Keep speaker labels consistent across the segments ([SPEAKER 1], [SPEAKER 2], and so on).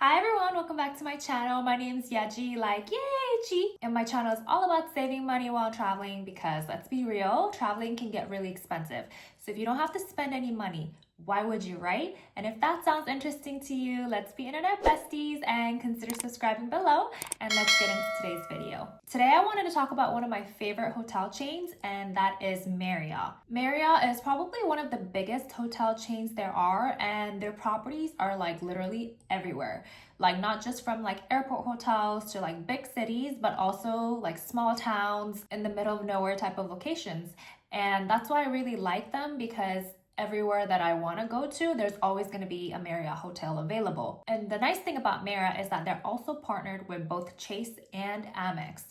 [SPEAKER 1] Hi everyone, welcome back to my channel. My name is Yaji, like yay, G. And my channel is all about saving money while traveling because let's be real, traveling can get really expensive. So if you don't have to spend any money, why would you, right? And if that sounds interesting to you, let's be internet besties and consider subscribing below, and let's get into today's video. Today I wanted to talk about one of my favorite hotel chains, and that is Marriott. Marriott is probably one of the biggest hotel chains there are, and their properties are like literally everywhere. Like not just from like airport hotels to like big cities, but also like small towns in the middle of nowhere type of locations. And that's why I really like them, because everywhere that I want to go to, there's always going to be a Marriott hotel available. And the nice thing about Marriott is that they're also partnered with both Chase and Amex.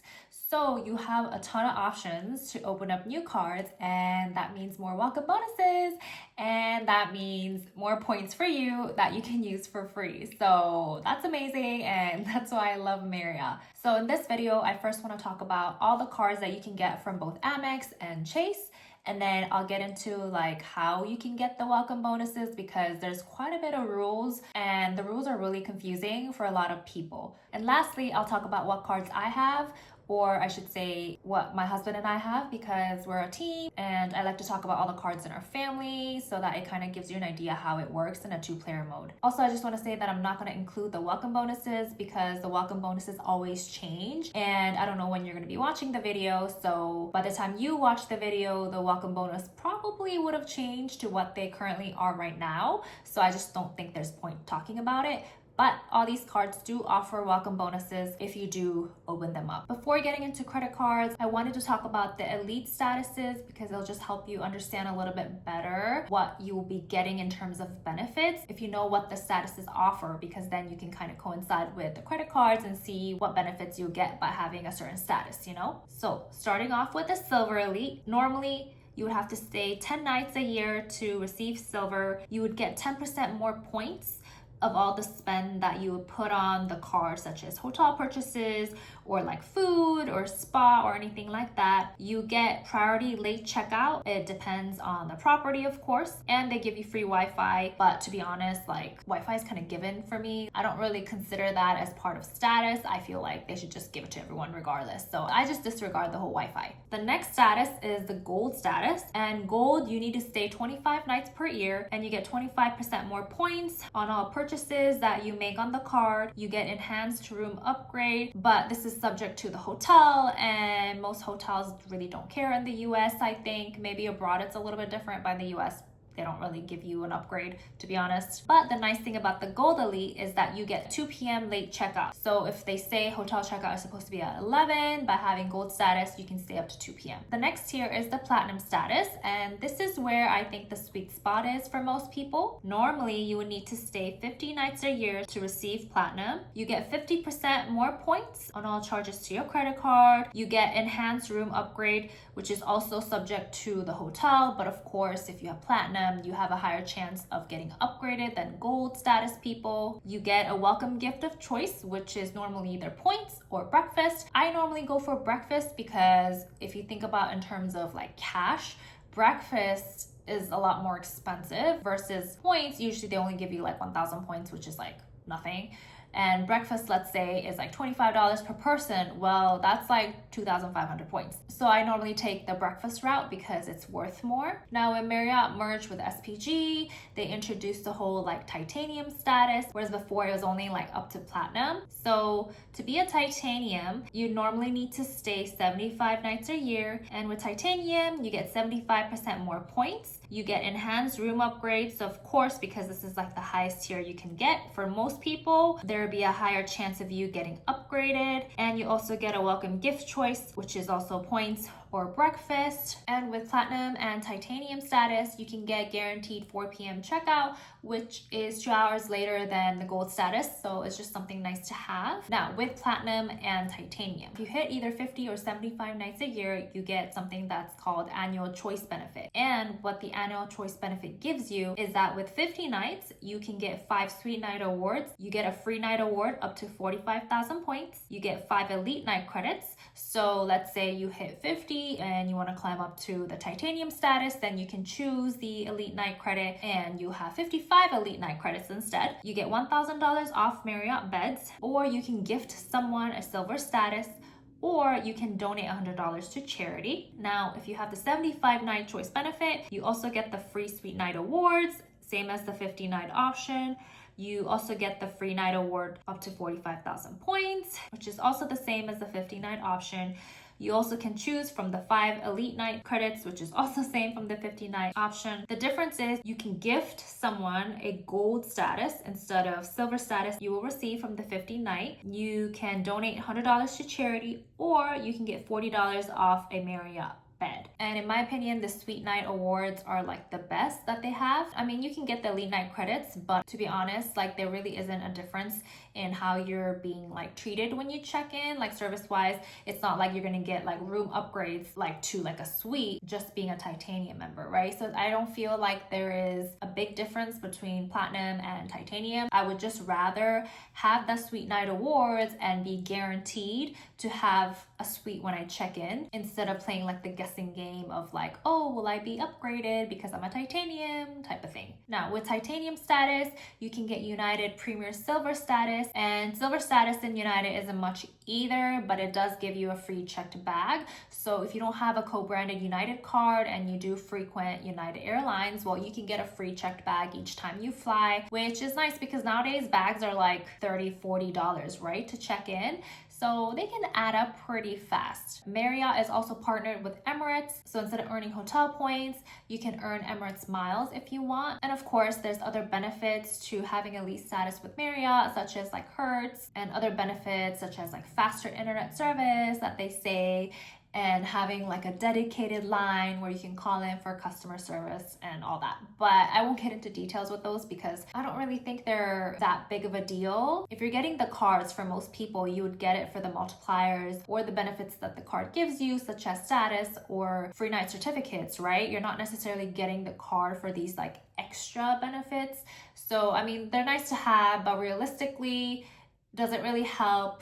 [SPEAKER 1] So you have a ton of options to open up new cards, and that means more welcome bonuses, and that means more points for you that you can use for free. So that's amazing, and that's why I love Marriott. So in this video, I first want to talk about all the cards that you can get from both Amex and Chase. And then I'll get into like how you can get the welcome bonuses, because there's quite a bit of rules and the rules are really confusing for a lot of people. And lastly, I'll talk about what cards I have, or I should say what my husband and I have, because we're a team and I like to talk about all the cards in our family so that it kind of gives you an idea how it works in a two-player mode. Also, I just want to say that I'm not going to include the welcome bonuses because the welcome bonuses always change and I don't know when you're going to be watching the video. So by the time you watch the video, the welcome bonus probably would have changed to what they currently are right now. So I just don't think there's point talking about it. But all these cards do offer welcome bonuses if you do open them up. Before getting into credit cards, I wanted to talk about the elite statuses because it'll just help you understand a little bit better what you will be getting in terms of benefits if you know what the statuses offer, because then you can kind of coincide with the credit cards and see what benefits you get by having a certain status, you know? So starting off with the silver elite, normally you would have to stay 10 nights a year to receive silver. You would get 10% more points of all the spend that you would put on the card, such as hotel purchases or like food or spa or anything like that. You get priority late checkout. It depends on the property, of course, and they give you free Wi-Fi. But to be honest, like Wi-Fi is kind of given for me. I don't really consider that as part of status. I feel like they should just give it to everyone regardless. So I just disregard the whole Wi-Fi. The next status is the gold status, and gold, you need to stay 25 nights per year and you get 25% more points on all purchases that you make on the card. You get enhanced room upgrade, but this is subject to the hotel, and most hotels really don't care in the US. I think maybe abroad it's a little bit different, but in the US they don't really give you an upgrade, to be honest. But the nice thing about the Gold Elite is that you get 2 p.m. late checkout. So if they say hotel checkout is supposed to be at 11, by having gold status, you can stay up to 2 p.m. The next tier is the platinum status, and this is where I think the sweet spot is for most people. Normally, you would need to stay 50 nights a year to receive platinum. You get 50% more points on all charges to your credit card. You get enhanced room upgrade, which is also subject to the hotel, but of course, if you have platinum, you have a higher chance of getting upgraded than gold status people. You get a welcome gift of choice, which is normally either points or breakfast. I normally go for breakfast because if you think about in terms of like cash, breakfast is a lot more expensive versus points. Usually they only give you like 1,000 points, which is like nothing. And breakfast, let's say, is like $25 per person. Well, that's like 2,500 points. So I normally take the breakfast route because it's worth more. Now, when Marriott merged with SPG, they introduced the whole like titanium status, whereas before it was only like up to platinum. So to be a titanium, you normally need to stay 75 nights a year. And with titanium, you get 75% more points. You get enhanced room upgrades. So of course, because this is like the highest tier you can get for most people, there would be a higher chance of you getting upgraded. And you also get a welcome gift choice, which is also points or breakfast. And with platinum and titanium status, you can get guaranteed 4 p.m. checkout, which is 2 hours later than the gold status. So it's just something nice to have. Now, with platinum and titanium, if you hit either 50 or 75 nights a year, you get something that's called annual choice benefit. And what the annual choice benefit gives you is that with 50 nights, you can get 5 sweet night awards. You get a free night award up to 45,000 points. You get 5 elite night credits. So let's say you hit 50 elite and you want to climb up to the titanium status, then you can choose the elite night credit and you have 55 elite night credits instead. You get $1,000 off Marriott beds, or you can gift someone a silver status, or you can donate $100 to charity. Now, if you have the 75 night choice benefit, you also get the free Sweet Night Awards, same as the 50 night option. You also get the free night award up to 45,000 points, which is also the same as the 50 night option. You also can choose from the 5 elite night credits, which is also same from the 50 night option. The difference is you can gift someone a gold status instead of silver status you will receive from the 50 night. You can donate $100 to charity, or you can get $40 off a Marriott bed. And in my opinion, the Sweet Night Awards are like the best that they have. I mean, you can get the elite night credits, but to be honest, like there really isn't a difference in how you're being like treated when you check in, like service wise. It's not like you're gonna get like room upgrades like to like a suite just being a titanium member, right? So I don't feel like there is a big difference between platinum and titanium. I would just rather have the Sweet Night Awards and be guaranteed to have a suite when I check in, instead of playing like the guessing game of like, oh, will I be upgraded because I'm a titanium type of thing. Now with titanium status, you can get United Premier Silver status, and silver status in United isn't much either, but it does give you a free checked bag. So if you don't have a co-branded United card and you do frequent United Airlines, well, you can get a free checked bag each time you fly, which is nice because nowadays bags are like $30-$40, right, to check in. So they can add up pretty fast. Marriott is also partnered with Emirates. So instead of earning hotel points, you can earn Emirates miles if you want. And of course, there's other benefits to having elite status with Marriott, such as like Hertz, and other benefits such as like faster internet service that they say, and having like a dedicated line where you can call in for customer service and all that. But I won't get into details with those because I don't really think they're that big of a deal. If you're getting the cards, for most people, you would get it for the multipliers or the benefits that the card gives you, such as status or free night certificates, right? You're not necessarily getting the card for these like extra benefits. So, I mean, they're nice to have, but realistically, does it really help?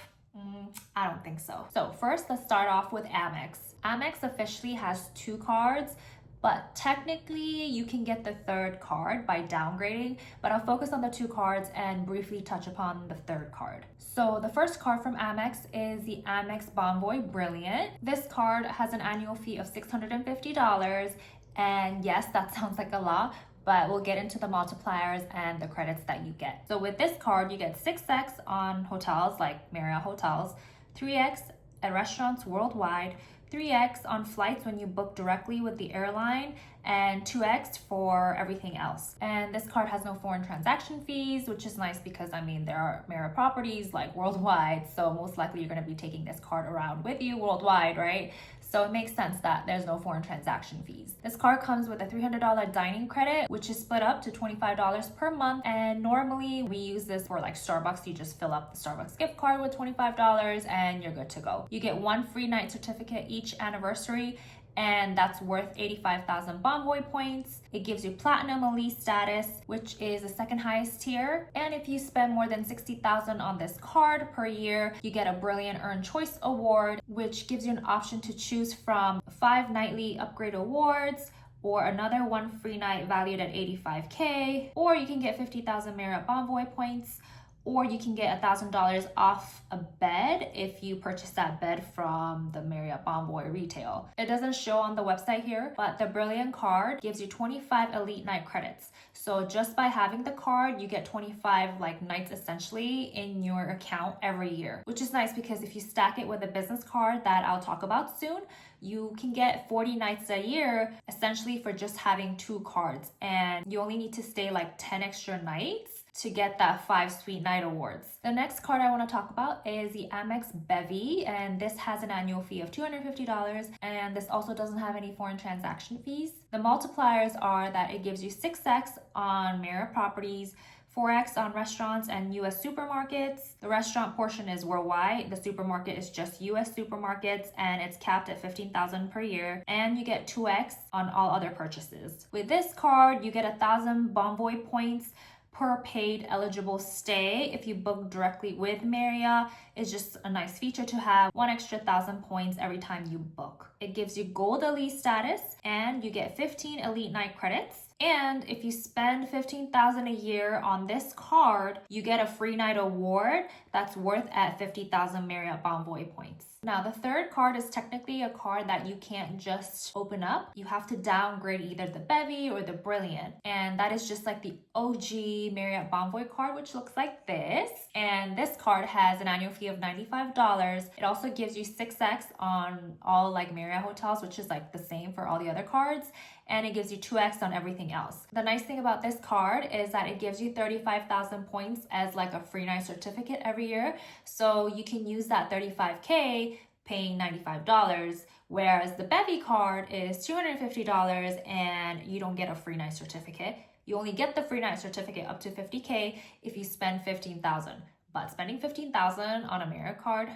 [SPEAKER 1] I don't think so. So first, let's start off with Amex. Amex officially has 2 cards, but technically you can get the 3rd card by downgrading, but I'll focus on the 2 cards and briefly touch upon the 3rd card. So the first card from Amex is the Amex Bonvoy Brilliant. This card has an annual fee of $650, and yes, that sounds like a lot, but we'll get into the multipliers and the credits that you get. So with this card, you get 6x on hotels like Marriott hotels, 3x at restaurants worldwide, 3x on flights when you book directly with the airline, and 2x for everything else. And this card has no foreign transaction fees, which is nice because I mean there are Marriott properties like worldwide, so most likely you're going to be taking this card around with you worldwide, right? So it makes sense that there's no foreign transaction fees. This card comes with a $300 dining credit, which is split up to $25 per month. And normally we use this for like Starbucks. You just fill up the Starbucks gift card with $25 and you're good to go. You get 1 free night certificate each anniversary, and that's worth 85,000 Bonvoy points. It gives you Platinum Elite status, which is the 2nd highest tier. And if you spend more than 60,000 on this card per year, you get a Brilliant Earn Choice Award, which gives you an option to choose from 5 nightly upgrade awards, or another 1 free night valued at $85K, or you can get 50,000 Marriott Bonvoy points, or you can get $1,000 off a bed if you purchase that bed from the Marriott Bonvoy retail. It doesn't show on the website here, but the Brilliant card gives you 25 elite night credits. So just by having the card, you get 25 like nights essentially in your account every year, which is nice because if you stack it with a business card that I'll talk about soon, you can get 40 nights a year essentially for just having 2 cards, and you only need to stay like 10 extra nights to get that 5 Sweet Night Awards. The next card I want to talk about is the Amex Bevy, and this has an annual fee of $250, and this also doesn't have any foreign transaction fees. The multipliers are that it gives you 6x on Marriott properties, 4x on restaurants and US supermarkets. The restaurant portion is worldwide. The supermarket is just US supermarkets, and it's capped at $15,000 per year. And you get 2x on all other purchases. With this card, you get 1,000 Bonvoy points, per paid eligible stay if you book directly with Marriott. Is just a nice feature to have. 1,000 points every time you book. It gives you gold elite status and you get 15 elite night credits. And if you spend $15,000 a year on this card, you get a free night award that's worth at 50,000 Marriott Bonvoy points. Now, the third card is technically a card that you can't just open up. You have to downgrade either the Bevy or the Brilliant. And that is just like the OG Marriott Bonvoy card, which looks like this. And this card has an annual fee of $95. It also gives you 6x on all like Marriott hotels, which is like the same for all the other cards. And it gives you 2x on everything else. The nice thing about this card is that it gives you 35,000 points as like a free night certificate every year. So you can use that 35K paying $95, whereas the Bevy card is $250 and you don't get a free night certificate. You only get the free night certificate up to 50K if you spend 15,000. But spending 15,000 on a Marriott card,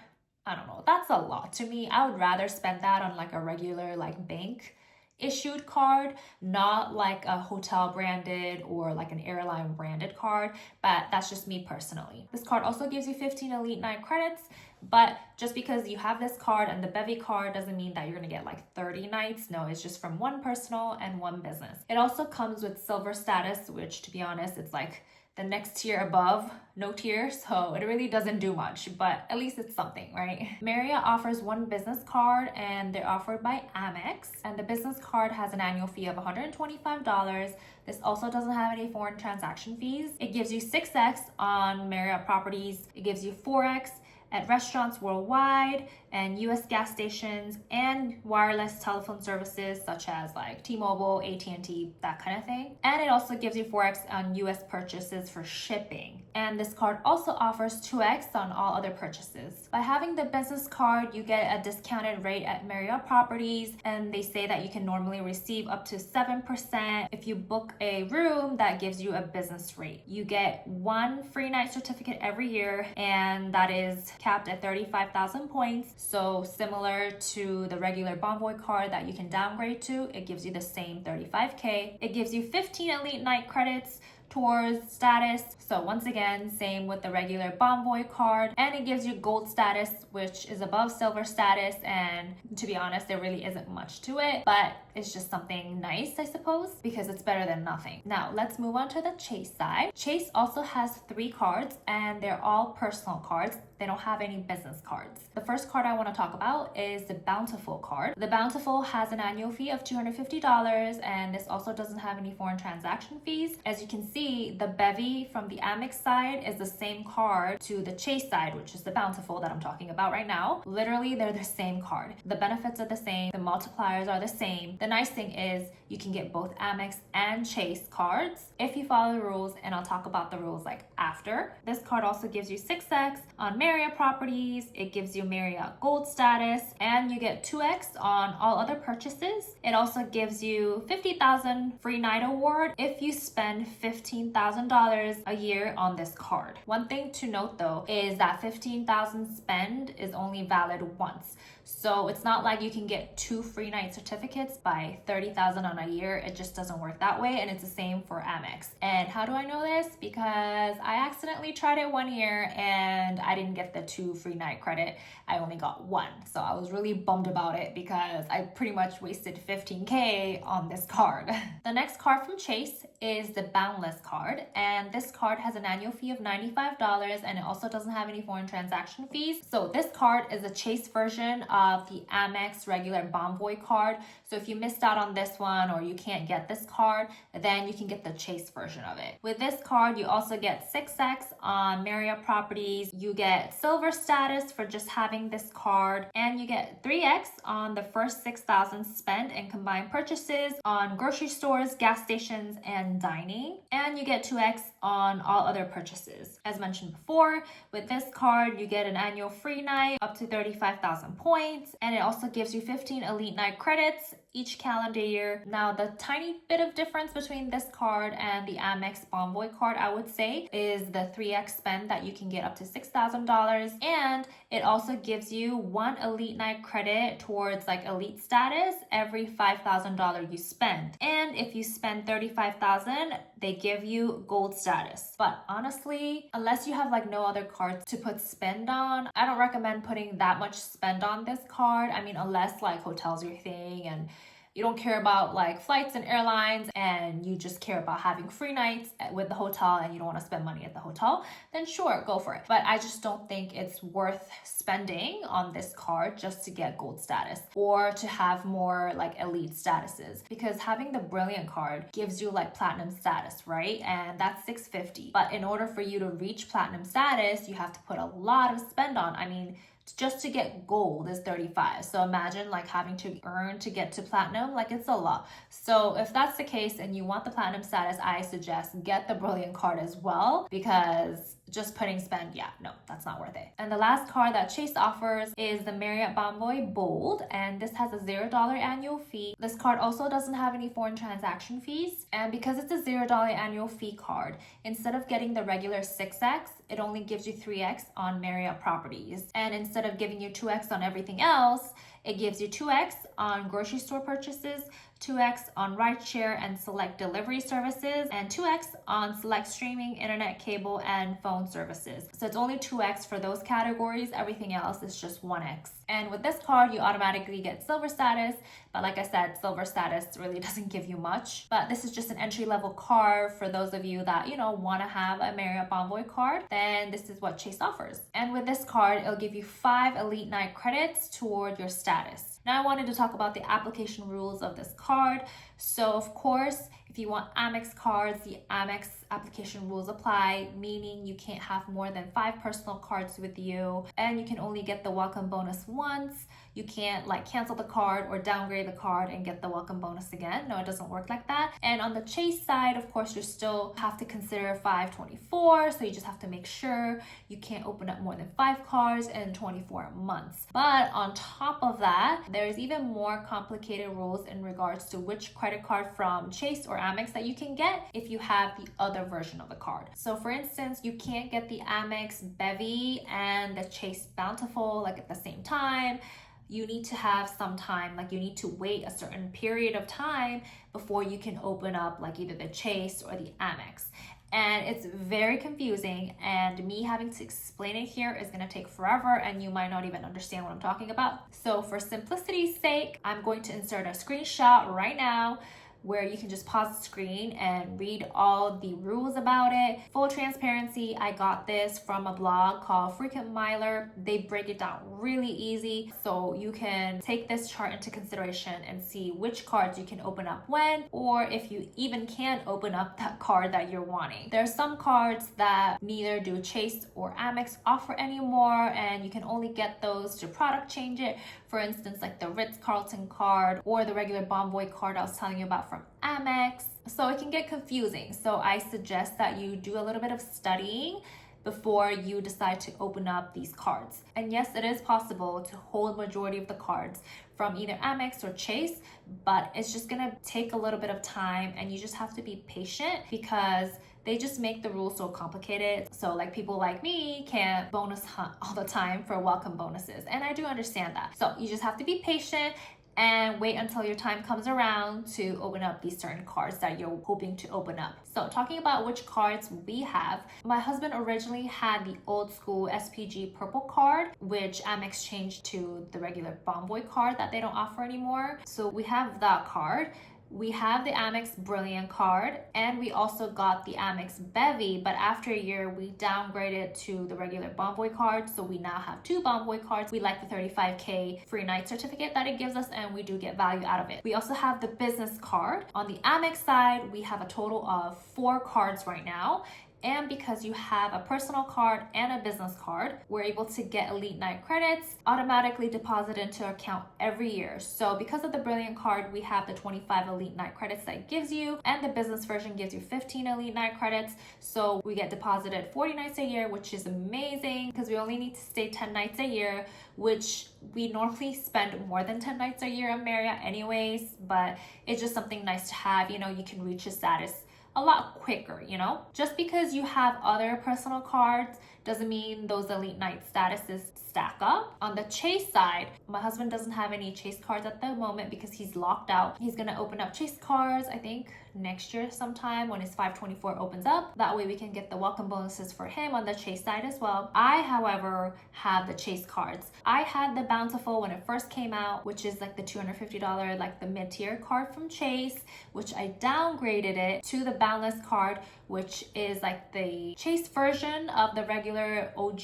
[SPEAKER 1] I don't know, that's a lot to me. I would rather spend that on like a regular like bank issued card, not like a hotel branded or like an airline branded card, but that's just me personally. This card also gives you 15 elite night credits, but just because you have this card and the Bevy card doesn't mean that you're gonna get like 30 nights. No, it's just from one personal and one business. It also comes with silver status, which to be honest, it's like the next tier above, no tier, so it really doesn't do much, but at least it's something, right? Marriott offers one business card and they're offered by Amex, and the business card has an annual fee of $125. This also doesn't have any foreign transaction fees. It gives you 6x on Marriott properties. It gives you 4x at restaurants worldwide and US gas stations and wireless telephone services such as like T-Mobile, AT&T, that kind of thing. And it also gives you 4x on US purchases for shipping. And this card also offers 2x on all other purchases. By having the business card, you get a discounted rate at Marriott properties, and they say that you can normally receive up to 7% if you book a room that gives you a business rate. You get one free night certificate every year, and that is capped at 35,000 points. So similar to the regular Bonvoy card that you can downgrade to, it gives you the same 35K. It gives you 15 elite night credits towards status. So once again, same with the regular Bonvoy card, and it gives you gold status, which is above silver status. And to be honest, there really isn't much to it, but it's just something nice, I suppose, because it's better than nothing. Now let's move on to the Chase side. Chase also has 3 cards and they're all personal cards. They don't have any business cards. The first card I want to talk about is the Bountiful card. The Bountiful has an annual fee of $250, and this also doesn't have any foreign transaction fees. As you can see, the Bevy from the Amex side is the same card to the Chase side, which is the Bountiful that I'm talking about right now. Literally, they're the same card. The benefits are the same. The multipliers are the same. The nice thing is you can get both Amex and Chase cards if you follow the rules, and I'll talk about the rules like after. This card also gives you 6x on Marriott properties. It gives you Marriott gold status, and you get 2x on all other purchases. It also gives you 50,000 free night award if you spend $15,000 a year on this card. One thing to note though is that 15,000 spend is only valid once. So it's not like you can get 2 free night certificates by 30,000 on a year. It just doesn't work that way, and it's the same for Amex. And how do I know this? Because I accidentally tried it one year and I didn't get the 2 free night credit. I only got 1. So I was really bummed about it because I pretty much wasted 15K on this card. The next card from Chase is the Boundless card, and this card has an annual fee of $95, and it also doesn't have any foreign transaction fees. So this card is a Chase version of the Amex regular Bonvoy card. So if you missed out on this one or you can't get this card, then you can get the Chase version of it. With this card, you also get 6x on Marriott properties. You get silver status for just having this card, and you get 3x on the first 6,000 spent in combined purchases on grocery stores, gas stations, and dining. And you get 2x on all other purchases. As mentioned before, with this card, you get an annual free night up to 35,000 points, and it also gives you 15 elite night credits each calendar year. Now, the tiny bit of difference between this card and the Amex Bonvoy card, I would say, is the 3x spend that you can get up to $6,000. And it also gives you one elite night credit towards like elite status every $5,000 you spend. And if you spend $35,000, they give you gold status. But honestly, unless you have like no other cards to put spend on, I don't recommend putting that much spend on this card. I mean, unless like hotels are your thing and you don't care about like flights and airlines and you just care about having free nights with the hotel and you don't want to spend money at the hotel, then sure, go for it. But I just don't think it's worth spending on this card just to get gold status or to have more like elite statuses, because having the brilliant card gives you like platinum status, right? And that's $650. But in order for you to reach platinum status, you have to put a lot of spend on. I mean, just to get gold is $35. So imagine like having to earn to get to platinum, like it's a lot. So if that's the case and you want the platinum status, I suggest get the brilliant card as well, because just putting spend, yeah, no, that's not worth it. And the last card that Chase offers is the Marriott Bonvoy Bold, and this has a $0 annual fee. This card also doesn't have any foreign transaction fees, and because it's a $0 annual fee card, instead of getting the regular 6x, it only gives you 3x on Marriott properties. And instead of giving you 2x on everything else, it gives you 2x on grocery store purchases, 2x on rideshare and select delivery services, and 2x on select streaming, internet, cable, and phone services. So it's only 2x for those categories. Everything else is just 1x. And with this card, you automatically get silver status. But like I said, silver status really doesn't give you much. But this is just an entry-level card for those of you that, want to have a Marriott Bonvoy card. Then this is what Chase offers. And with this card, it'll give you 5 elite night credits toward your status. Now I wanted to talk about the application rules of this card. So of course, if you want Amex cards, the Amex application rules apply, meaning you can't have more than 5 personal cards with you, and you can only get the welcome bonus once. You can't like cancel the card or downgrade the card and get the welcome bonus again. No, it doesn't work like that. And on the Chase side, of course, you still have to consider 524. So you just have to make sure you can't open up more than 5 cards in 24 months. But on top of that, there's even more complicated rules in regards to which credit card from Chase or Amex that you can get if you have the other version of the card. So for instance, you can't get the Amex Bevy and the Chase Bountiful like at the same time. You need to have some time, like you need to wait a certain period of time before you can open up like either the Chase or the Amex. And it's very confusing, and me having to explain it here is gonna take forever and you might not even understand what I'm talking about. So for simplicity's sake, I'm going to insert a screenshot right now where you can just pause the screen and read all the rules about it. Full transparency, I got this from a blog called Frequent Miler. They break it down really easy, so you can take this chart into consideration and see which cards you can open up when, or if you even can open up that card that you're wanting. There are some cards that neither do Chase or Amex offer anymore, and you can only get those to product change it. For instance, like the Ritz-Carlton card or the regular Bonvoy card I was telling you about from Amex. So it can get confusing. So I suggest that you do a little bit of studying before you decide to open up these cards. And yes, it is possible to hold majority of the cards from either Amex or Chase, but it's just gonna take a little bit of time, and you just have to be patient because they just make the rules so complicated. So like people like me can't bonus hunt all the time for welcome bonuses. And I do understand that. So you just have to be patient and wait until your time comes around to open up these certain cards that you're hoping to open up. So talking about which cards we have, my husband originally had the old school SPG purple card, which Amex changed to the regular Bonvoy card that they don't offer anymore. So we have that card. We have the Amex Brilliant card, and we also got the Amex Bevy, but after a year, we downgraded to the regular Bonvoy card, so we now have 2 Bonvoy cards. We like the 35K free night certificate that it gives us, and we do get value out of it. We also have the business card. On the Amex side, we have a total of 4 cards right now, And because you have a personal card and a business card, we're able to get elite night credits automatically deposited into account every year. So because of the Brilliant card, we have the 25 elite night credits that it gives you, and the business version gives you 15 elite night credits. So we get deposited 40 nights a year, which is amazing because we only need to stay 10 nights a year, which we normally spend more than 10 nights a year at Marriott anyways, but it's just something nice to have. You know, you can reach a status a lot quicker, you know? Just because you have other personal cards doesn't mean those elite night statuses stack up. On the Chase side, my husband doesn't have any Chase cards at the moment because he's locked out. He's gonna open up Chase cards, I think next year sometime when his 524 opens up. That way we can get the welcome bonuses for him on the Chase side as well. I, however, have the Chase cards. I had the Bountiful when it first came out, which is like the $250, like the mid-tier card from Chase, which I downgraded it to the Boundless card, which is like the Chase version of the regular OG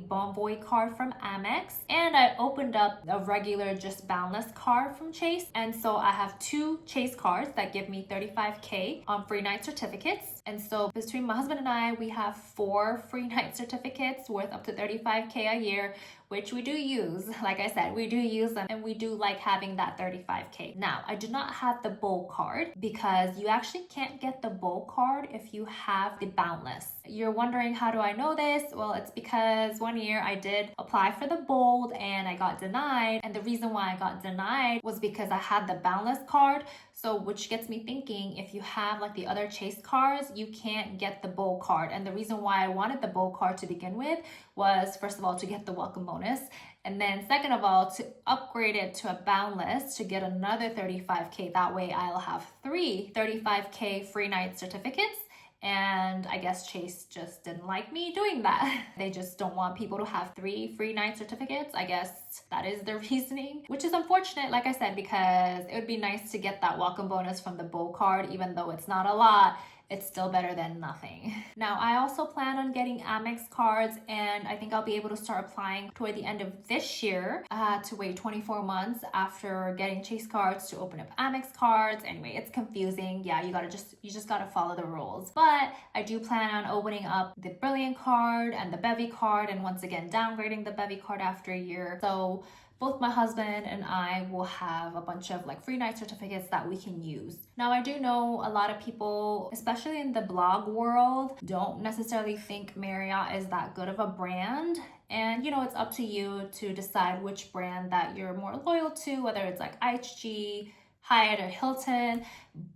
[SPEAKER 1] Bonvoy card from Amex. And I opened up a regular just Boundless card from Chase. And so I have two Chase cards that give me 35K on free night certificates. And so between my husband and I, we have 4 free night certificates worth up to 35K a year, which we do use. Like I said, we do use them and we do like having that 35K. Now, I do not have the Bold card because you actually can't get the Bold card if you have the Boundless. You're wondering, how do I know this? Well, it's because one year I did apply for the Bold and I got denied. And the reason why I got denied was because I had the Boundless card. So which gets me thinking, if you have like the other Chase cards, you can't get the Bold card. And the reason why I wanted the Bold card to begin with was, first of all, to get the welcome bonus. And then second of all, to upgrade it to a Boundless to get another 35K. That way I'll have 3 35K free night certificates. And I guess Chase just didn't like me doing that. They just don't want people to have 3 free night certificates. I guess that is their reasoning, which is unfortunate, like I said, because it would be nice to get that welcome bonus from the Bold card, even though it's not a lot. It's still better than nothing. Now, I also plan on getting Amex cards, and I think I'll be able to start applying toward the end of this year. I had to wait 24 months after getting Chase cards to open up Amex cards. Anyway, it's confusing. Yeah, you just gotta follow the rules. But I do plan on opening up the Brilliant card and the Bevy card, and once again downgrading the Bevy card after a year. So both my husband and I will have a bunch of like free night certificates that we can use. Now, I do know a lot of people, especially in the blog world, don't necessarily think Marriott is that good of a brand. And you know, it's up to you to decide which brand that you're more loyal to, whether it's like IHG, Hyatt, or Hilton.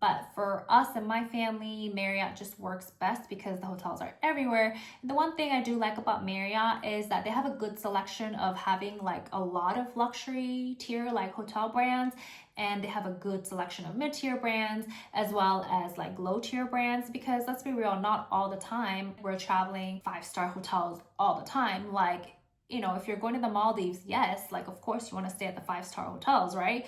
[SPEAKER 1] But for us and my family, Marriott just works best because the hotels are everywhere. And the one thing I do like about Marriott is that they have a good selection of having like a lot of luxury tier like hotel brands, and they have a good selection of mid-tier brands as well as like low-tier brands, because let's be real, not all the time we're traveling 5-star hotels all the time. Like, you know, if you're going to the Maldives, yes, like of course you want to stay at the 5-star hotels, right?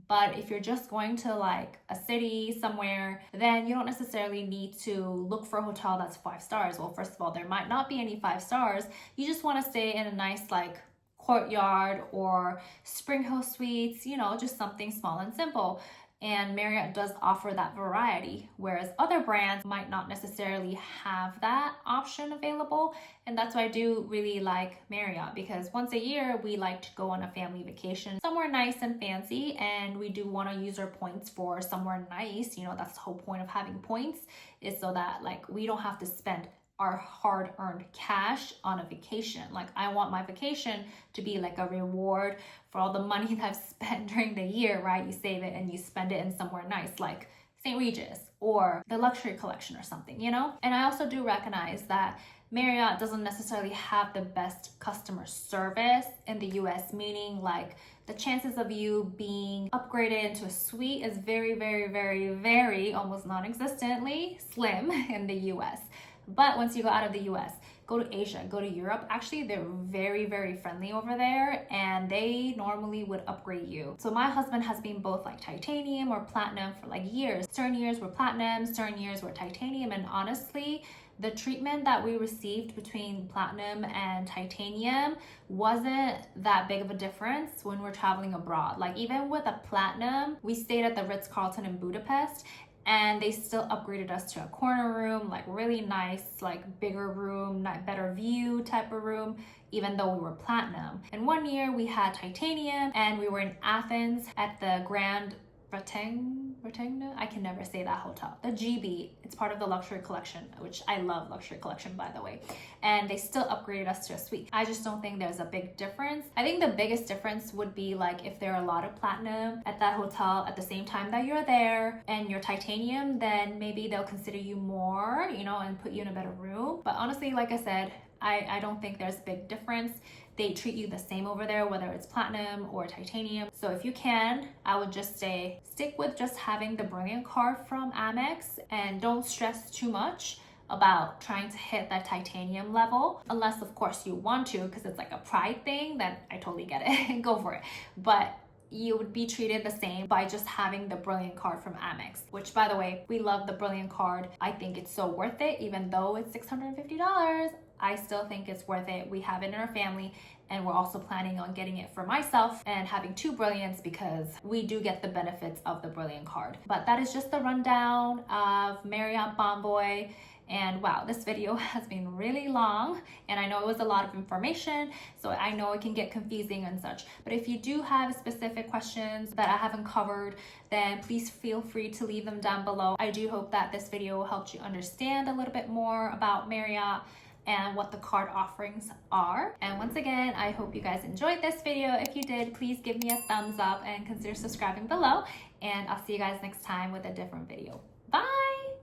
[SPEAKER 1] But if you're just going to like a city somewhere, then you don't necessarily need to look for a hotel that's 5 stars. Well, first of all, there might not be any 5 stars. You just want to stay in a nice like Courtyard or Spring Hill Suites, you know, just something small and simple. And Marriott does offer that variety, whereas other brands might not necessarily have that option available. And that's why I do really like Marriott, because once a year we like to go on a family vacation somewhere nice and fancy, and we do want to use our points for somewhere nice. You know, that's the whole point of having points, is so that like we don't have to spend our hard-earned cash on a vacation. Like, I want my vacation to be like a reward for all the money that I've spent during the year, right? You save it and you spend it in somewhere nice, like St. Regis or the Luxury Collection or something, you know? And I also do recognize that Marriott doesn't necessarily have the best customer service in the US, meaning like the chances of you being upgraded into a suite is very, very, very, very almost non-existently slim in the US. But once you go out of the US, go to Asia, go to Europe, actually they're very, very friendly over there, and they normally would upgrade you. So my husband has been both like titanium or platinum for like years. Certain years were platinum, certain years were titanium, and honestly, the treatment that we received between platinum and titanium wasn't that big of a difference when we're traveling abroad. Like, even with a platinum, we stayed at the Ritz-Carlton in Budapest, and they still upgraded us to a corner room, like really nice, like bigger room, better view type of room, even though we were platinum. And one year we had titanium, and we were in Athens at the Grand Bretagne, I can never say that hotel. The GB, it's part of the luxury collection, which I love luxury collection, by the way. And they still upgraded us to a suite. I just don't think there's a big difference. I think the biggest difference would be like if there are a lot of platinum at that hotel at the same time that you're there and you're titanium, then maybe they'll consider you more, you know, and put you in a better room. But honestly, like I said, I don't think there's a big difference. They treat you the same over there, whether it's platinum or titanium. So if you can, I would just stick with just having the Brilliant card from Amex, and don't stress too much about trying to hit that titanium level, unless of course you want to, because it's like a pride thing. Then I totally get it. Go for it. But you would be treated the same by just having the Brilliant card from Amex, which, by the way, we love the Brilliant card. I think it's so worth it. Even though it's $650, I still think it's worth it. We have it in our family, and we're also planning on getting it for myself and having 2 Brilliants because we do get the benefits of the Brilliant card. But that is just the rundown of Marriott Bonvoy. And wow, this video has been really long, and I know it was a lot of information, so I know it can get confusing and such. But if you do have specific questions that I haven't covered, then please feel free to leave them down below. I do hope that this video helped you understand a little bit more about Marriott and what the card offerings are. And once again, I hope you guys enjoyed this video. If you did, please give me a thumbs up and consider subscribing below. And I'll see you guys next time with a different video. Bye!